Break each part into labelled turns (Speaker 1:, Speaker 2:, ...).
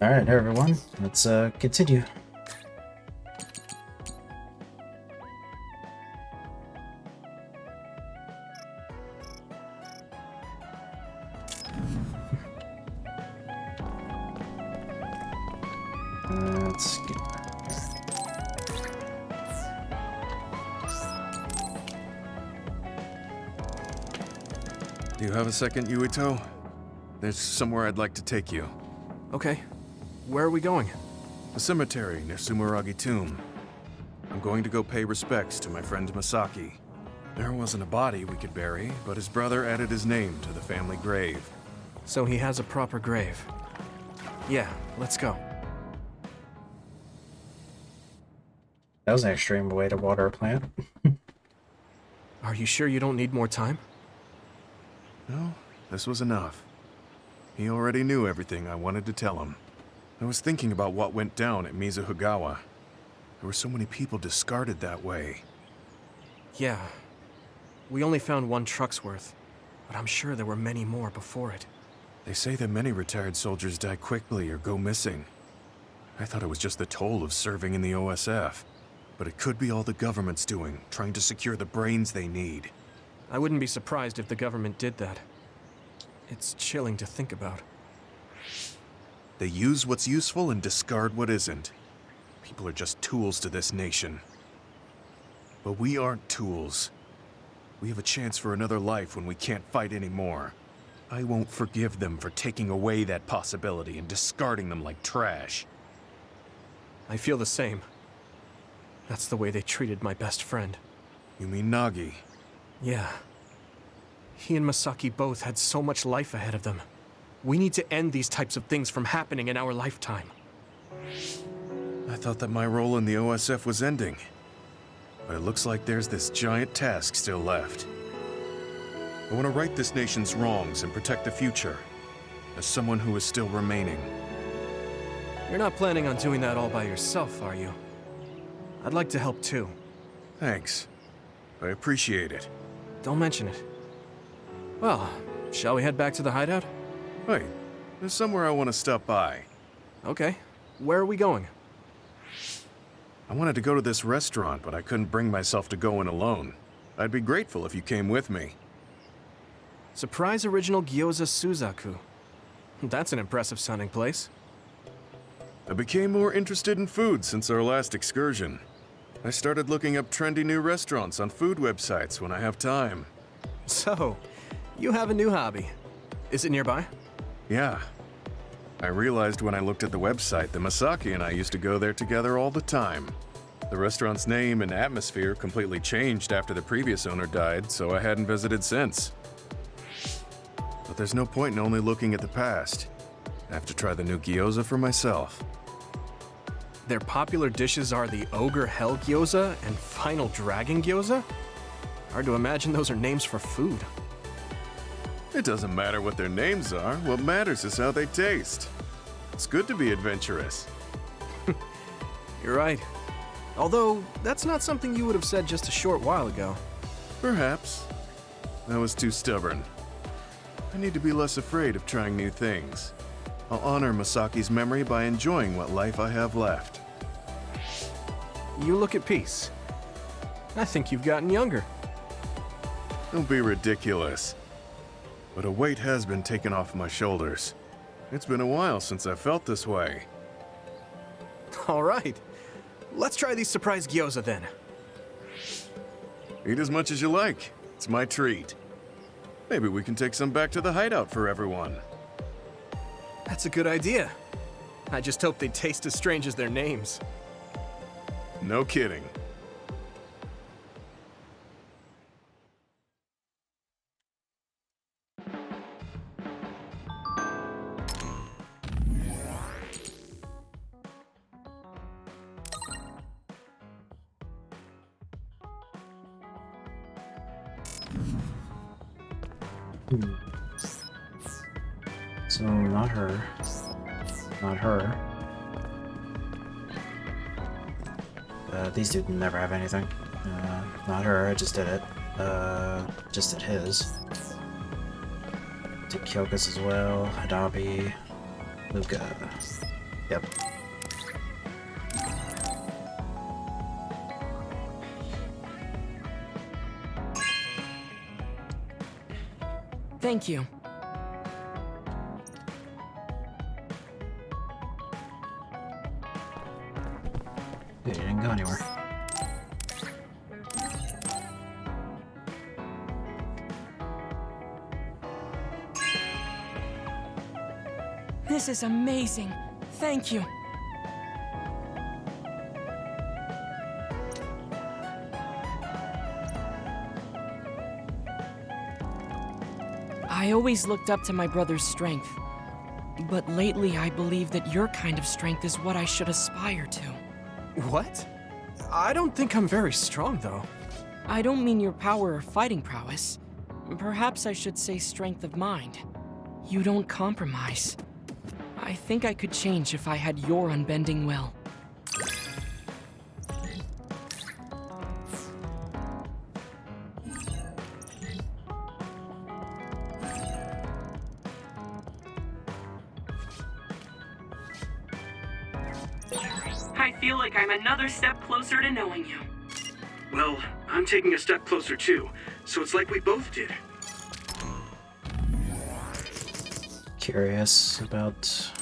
Speaker 1: Alright, everyone, let's continue. Let's get back here.
Speaker 2: Do you have a second, Yuito? There's somewhere I'd like to take you.
Speaker 3: Okay. Where are we going?
Speaker 2: A cemetery near Sumeragi Tomb. I'm going to go pay respects to my friend Masaki. There wasn't a body we could bury, but his brother added his name to the family grave.
Speaker 3: So he has a proper grave. Yeah, let's go.
Speaker 1: That was an extreme way to water a plant.
Speaker 3: Are you sure you don't need more time?
Speaker 2: No, this was enough. He already knew everything I wanted to tell him. I was thinking about what went down at Mizuhigawa. There were so many people discarded that way.
Speaker 3: Yeah. We only found one truck's worth, but I'm sure there were many more before it.
Speaker 2: They say that many retired soldiers die quickly or go missing. I thought it was just the toll of serving in the OSF. But it could be all the government's doing, trying to secure the brains they need.
Speaker 3: I wouldn't be surprised if the government did that. It's chilling to think about.
Speaker 2: They use what's useful and discard what isn't. People are just tools to this nation. But we aren't tools. We have a chance for another life when we can't fight anymore. I won't forgive them for taking away that possibility and discarding them like trash.
Speaker 3: I feel the same. That's the way they treated my best friend.
Speaker 2: You mean Nagi?
Speaker 3: Yeah. He and Masaki both had so much life ahead of them. We need to end these types of things from happening in our lifetime.
Speaker 2: I thought that my role in the OSF was ending. But it looks like there's this giant task still left. I want to right this nation's wrongs and protect the future, as someone who is still remaining.
Speaker 3: You're not planning on doing that all by yourself, are you? I'd like to help too.
Speaker 2: Thanks. I appreciate it.
Speaker 3: Don't mention it. Well, shall we head back to the hideout?
Speaker 2: Wait, there's somewhere I want to stop by.
Speaker 3: Okay. Where are we going?
Speaker 2: I wanted to go to this restaurant, but I couldn't bring myself to go in alone. I'd be grateful if you came with me.
Speaker 3: Surprise Original Gyoza Suzaku. That's an impressive sounding place.
Speaker 2: I became more interested in food since our last excursion. I started looking up trendy new restaurants on food websites when I have time.
Speaker 3: So, you have a new hobby. Is it nearby?
Speaker 2: Yeah. I realized when I looked at the website that Masaki and I used to go there together all the time. The restaurant's name and atmosphere completely changed after the previous owner died, so I hadn't visited since. But there's no point in only looking at the past. I have to try the new gyoza for myself.
Speaker 3: Their popular dishes are the Ogre Hell Gyoza and Final Dragon Gyoza? Hard to imagine those are names for food.
Speaker 2: It doesn't matter what their names are, what matters is how they taste. It's good to be adventurous.
Speaker 3: You're right. Although, that's not something you would have said just a short while ago.
Speaker 2: Perhaps. I was too stubborn. I need to be less afraid of trying new things. I'll honor Masaki's memory by enjoying what life I have left.
Speaker 3: You look at peace. I think you've gotten younger.
Speaker 2: Don't be ridiculous. But a weight has been taken off my shoulders. It's been a while since I felt this way.
Speaker 3: All right. Let's try these surprise gyoza then.
Speaker 2: Eat as much as you like. It's my treat. Maybe we can take some back to the hideout for everyone.
Speaker 3: That's a good idea. I just hope they taste as strange as their names.
Speaker 2: No kidding.
Speaker 1: So, not her. Not her. These two never have anything. Not her, I just did it. Just did his. Did Kyoka's as well. Hadabi. Luca. Yep.
Speaker 4: Thank you.
Speaker 1: Good, you didn't go anywhere.
Speaker 4: This is amazing. Thank you. I always looked up to my brother's strength, but lately I believe that your kind of strength is what I should aspire to.
Speaker 3: What? I don't think I'm very strong, though.
Speaker 4: I don't mean your power or fighting prowess. Perhaps I should say strength of mind. You don't compromise. I think I could change if I had your unbending will. I feel like I'm another step closer to knowing you.
Speaker 5: Well, I'm taking a step closer too, so it's like we both did.
Speaker 1: Curious about...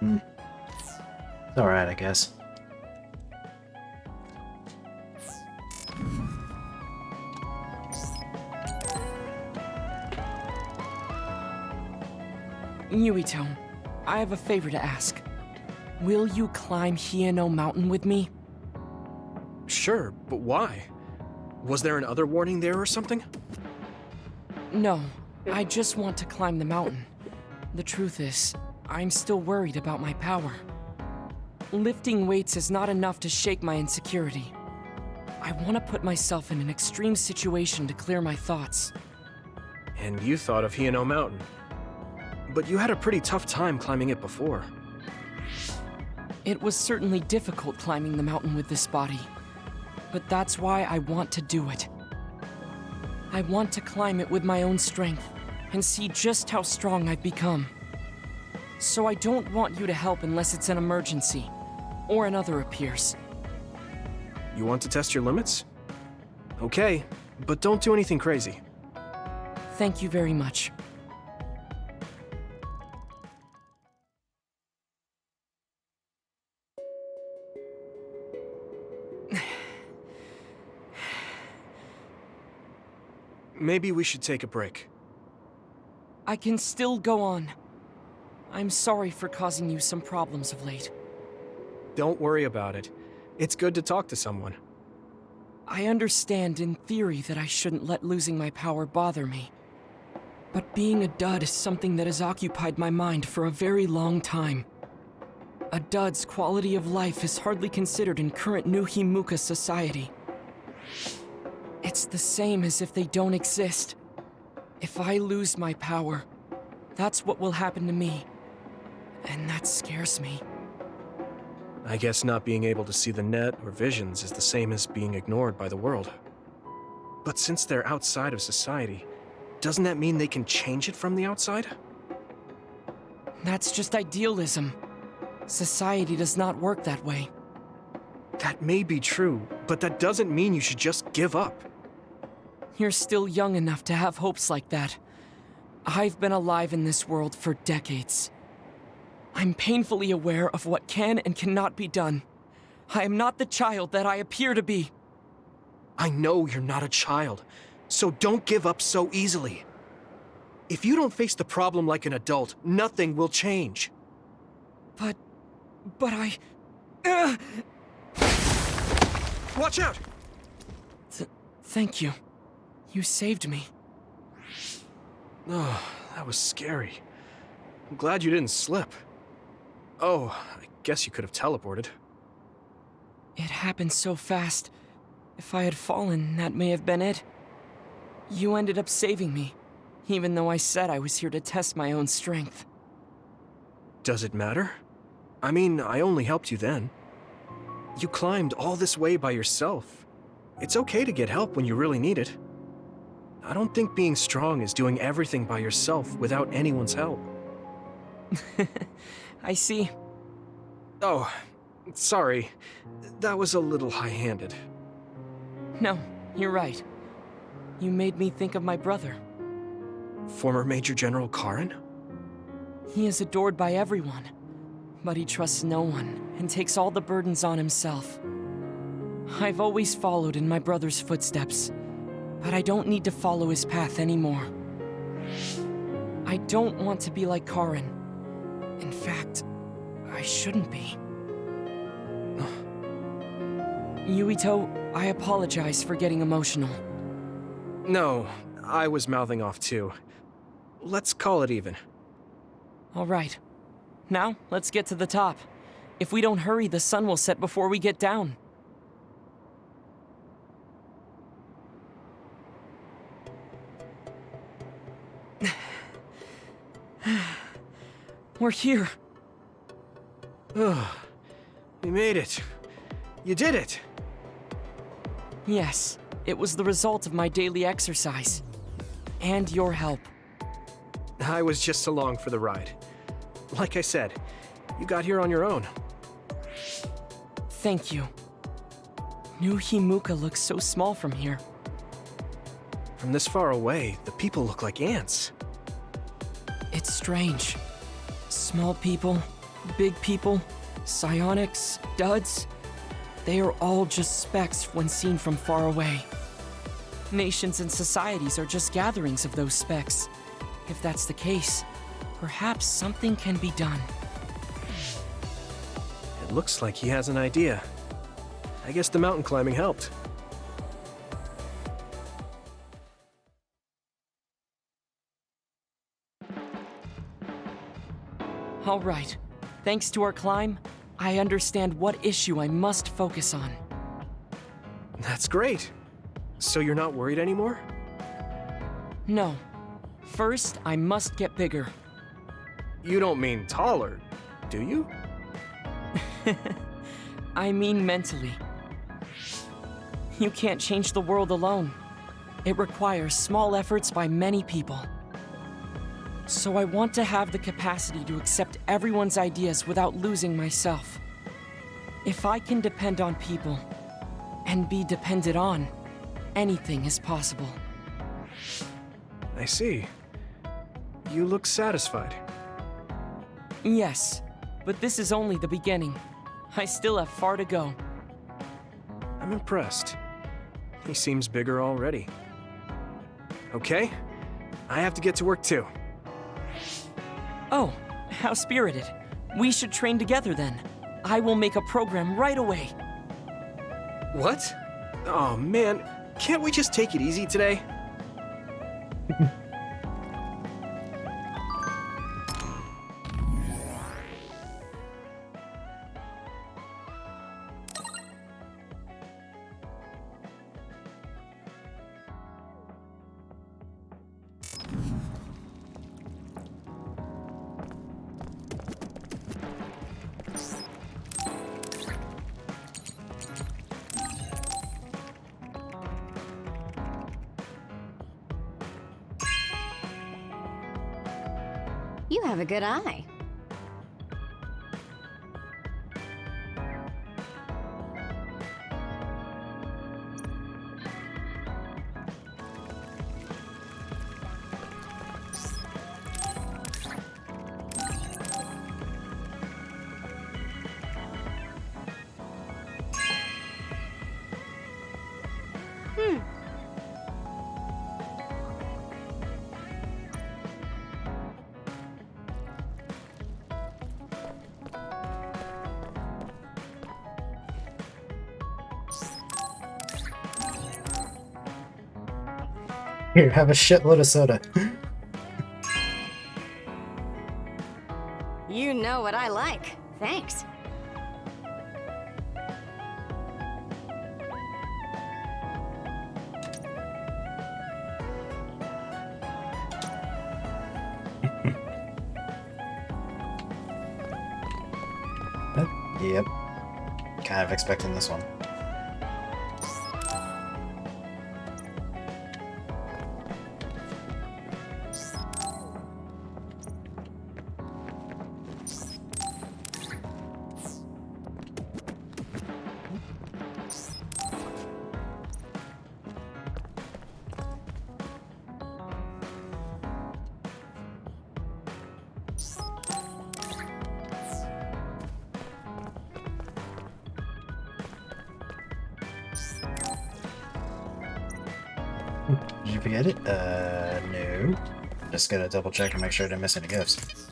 Speaker 1: It's alright, I guess.
Speaker 4: Yuito, I have a favor to ask. Will you climb Hieno Mountain with me?
Speaker 3: Sure, but why? Was there an other warning there or something?
Speaker 4: No, I just want to climb the mountain. The truth is, I'm still worried about my power. Lifting weights is not enough to shake my insecurity. I want to put myself in an extreme situation to clear my thoughts.
Speaker 3: And you thought of Hieno Mountain. But you had a pretty tough time climbing it before.
Speaker 4: It was certainly difficult climbing the mountain with this body. But that's why I want to do it. I want to climb it with my own strength and see just how strong I've become. So I don't want you to help unless it's an emergency, or another appears.
Speaker 3: You want to test your limits? Okay, but don't do anything crazy.
Speaker 4: Thank you very much.
Speaker 3: Maybe we should take a break.
Speaker 4: I can still go on. I'm sorry for causing you some problems of late.
Speaker 3: Don't worry about it. It's good to talk to someone.
Speaker 4: I understand in theory that I shouldn't let losing my power bother me. But being a dud is something that has occupied my mind for a very long time. A dud's quality of life is hardly considered in current New Himuka society. It's the same as if they don't exist. If I lose my power, that's what will happen to me. And that scares me.
Speaker 3: I guess not being able to see the net or visions is the same as being ignored by the world. But since they're outside of society, doesn't that mean they can change it from the outside?
Speaker 4: That's just idealism. Society does not work that way.
Speaker 3: That may be true, but that doesn't mean you should just give up.
Speaker 4: You're still young enough to have hopes like that. I've been alive in this world for decades. I'm painfully aware of what can and cannot be done. I am not the child that I appear to be.
Speaker 3: I know you're not a child, so don't give up so easily. If you don't face the problem like an adult, nothing will change.
Speaker 4: But I...
Speaker 3: Watch out!
Speaker 4: Thank you. You saved me.
Speaker 3: Oh, that was scary. I'm glad you didn't slip. Oh, I guess you could have teleported.
Speaker 4: It happened so fast. If I had fallen, that may have been it. You ended up saving me, even though I said I was here to test my own strength.
Speaker 3: Does it matter? I mean, I only helped you then. You climbed all this way by yourself. It's okay to get help when you really need it. I don't think being strong is doing everything by yourself without anyone's help.
Speaker 4: I see.
Speaker 3: Oh, sorry. That was a little high-handed.
Speaker 4: No, you're right. You made me think of my brother.
Speaker 3: Former Major General Karen?
Speaker 4: He is adored by everyone, but he trusts no one and takes all the burdens on himself. I've always followed in my brother's footsteps, but I don't need to follow his path anymore. I don't want to be like Karen. In fact, I shouldn't be. Yuito, I apologize for getting emotional.
Speaker 3: No, I was mouthing off too. Let's call it even.
Speaker 4: All right. Now, let's get to the top. If we don't hurry, the sun will set before we get down. We're here.
Speaker 3: Ugh. We made it. You did it.
Speaker 4: Yes, it was the result of my daily exercise. And your help.
Speaker 3: I was just along for the ride. Like I said, you got here on your own.
Speaker 4: Thank you. New Himuka looks so small from here.
Speaker 3: From this far away, the people look like ants.
Speaker 4: It's strange. Small people, big people, psionics, duds. They are all just specks when seen from far away. Nations and societies are just gatherings of those specks. If that's the case, perhaps something can be done.
Speaker 3: It looks like he has an idea. I guess the mountain climbing helped.
Speaker 4: All right. Thanks to our climb, I understand what issue I must focus on.
Speaker 3: That's great. So you're not worried anymore?
Speaker 4: No. First, I must get bigger.
Speaker 3: You don't mean taller, do you?
Speaker 4: I mean mentally. You can't change the world alone. It requires small efforts by many people. So I want to have the capacity to accept everyone's ideas without losing myself. If I can depend on people, and be depended on, anything is possible.
Speaker 3: I see. You look satisfied.
Speaker 4: Yes, but this is only the beginning. I still have far to go.
Speaker 3: I'm impressed. He seems bigger already. Okay, I have to get to work too.
Speaker 4: Oh, how spirited. We should train together then. I will make a program right away.
Speaker 3: What? Oh man, can't we just take it easy today?
Speaker 6: You have a good eye.
Speaker 1: Here, have a shitload of soda.
Speaker 6: You know what I like. Thanks.
Speaker 1: Yep. Kind of expecting this one. Did you forget it? No. Just gotta double check and make sure I didn't miss any gifts.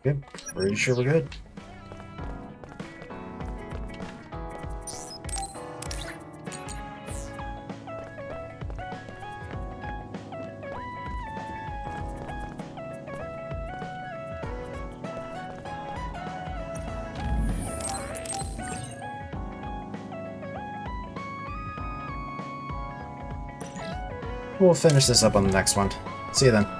Speaker 1: Good. Pretty sure we're good. We'll finish this up on the next one. See you then.